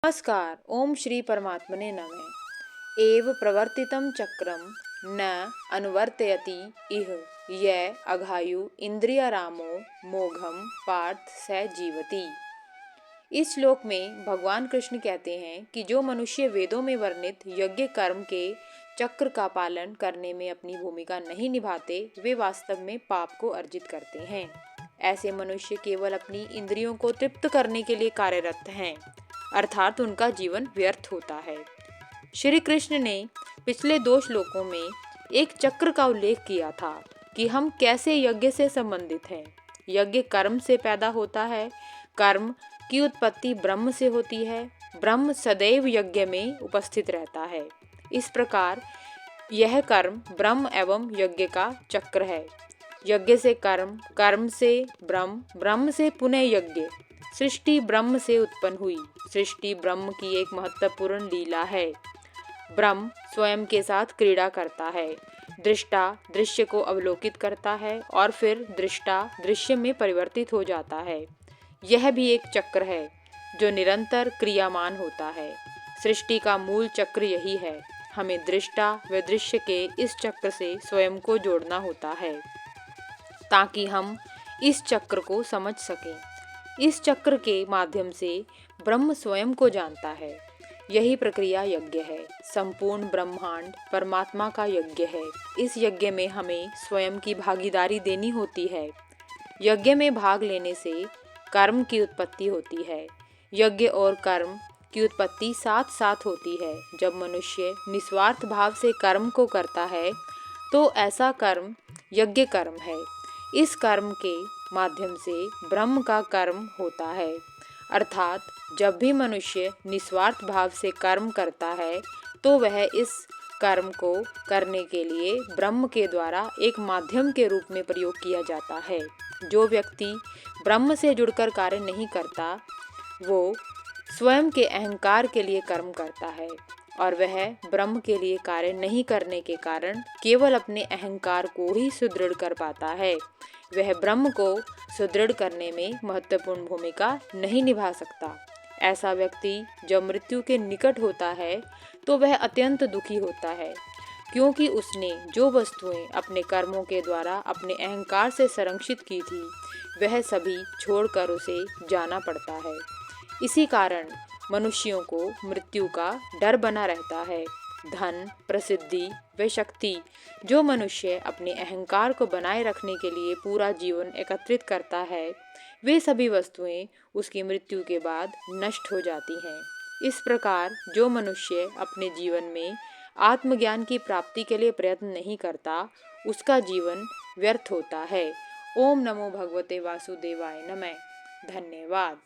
नमस्कार। ओम श्री परमात्मने नमः। एव प्रवर्तितं चक्रम न अनुवर्तयति इह यह अघायु इंद्रियारामो मोघम पार्थ स जीवति। इस श्लोक में भगवान कृष्ण कहते हैं कि जो मनुष्य वेदों में वर्णित यज्ञ कर्म के चक्र का पालन करने में अपनी भूमिका नहीं निभाते, वे वास्तव में पाप को अर्जित करते हैं। ऐसे मनुष्य केवल अपनी इंद्रियों को तृप्त करने के लिए कार्यरत हैं, अर्थात उनका जीवन व्यर्थ होता है। श्री कृष्ण ने पिछले 2 श्लोकों में एक चक्र का उल्लेख किया था कि हम कैसे यज्ञ से संबंधित हैं। यज्ञ कर्म से पैदा होता है, कर्म की उत्पत्ति ब्रह्म से होती है, ब्रह्म सदैव यज्ञ में उपस्थित रहता है। इस प्रकार यह कर्म ब्रह्म एवं यज्ञ का चक्र है। यज्ञ से कर्म, कर्म से ब्रह्म, ब्रह्म से पुनः यज्ञ। सृष्टि ब्रह्म से उत्पन्न हुई। सृष्टि ब्रह्म की एक महत्वपूर्ण लीला है। ब्रह्म स्वयं के साथ क्रीड़ा करता है। दृष्टा दृश्य को अवलोकित करता है और फिर दृष्टा दृश्य में परिवर्तित हो जाता है। यह भी एक चक्र है जो निरंतर क्रियामान होता है। सृष्टि का मूल चक्र यही है। हमें दृष्टा व दृश्य के इस चक्र से स्वयं को जोड़ना होता है ताकि हम इस चक्र को समझ सकें। इस चक्र के माध्यम से ब्रह्म स्वयं को जानता है। यही प्रक्रिया यज्ञ है। संपूर्ण ब्रह्मांड परमात्मा का यज्ञ है। इस यज्ञ में हमें स्वयं की भागीदारी देनी होती है। यज्ञ में भाग लेने से कर्म की उत्पत्ति होती है। यज्ञ और कर्म की उत्पत्ति साथ साथ होती है। जब मनुष्य निस्वार्थ भाव से कर्म को करता है तो ऐसा कर्म यज्ञ कर्म है। इस कर्म के माध्यम से ब्रह्म का कर्म होता है। अर्थात जब भी मनुष्य निस्वार्थ भाव से कर्म करता है तो वह इस कर्म को करने के लिए ब्रह्म के द्वारा एक माध्यम के रूप में प्रयोग किया जाता है। जो व्यक्ति ब्रह्म से जुड़कर कार्य नहीं करता, वो स्वयं के अहंकार के लिए कर्म करता है और वह ब्रह्म के लिए कार्य नहीं करने के कारण केवल अपने अहंकार को ही सुदृढ़ कर पाता है। वह ब्रह्म को सुदृढ़ करने में महत्वपूर्ण भूमिका नहीं निभा सकता। ऐसा व्यक्ति जब मृत्यु के निकट होता है तो वह अत्यंत दुखी होता है, क्योंकि उसने जो वस्तुएं अपने कर्मों के द्वारा अपने अहंकार से संरक्षित की थी, वह सभी छोड़कर उसे जाना पड़ता है। इसी कारण मनुष्यों को मृत्यु का डर बना रहता है। धन, प्रसिद्धि व शक्ति जो मनुष्य अपने अहंकार को बनाए रखने के लिए पूरा जीवन एकत्रित करता है, वे सभी वस्तुएं उसकी मृत्यु के बाद नष्ट हो जाती हैं। इस प्रकार जो मनुष्य अपने जीवन में आत्मज्ञान की प्राप्ति के लिए प्रयत्न नहीं करता, उसका जीवन व्यर्थ होता है। ओम नमो भगवते वासुदेवाय नमः। धन्यवाद।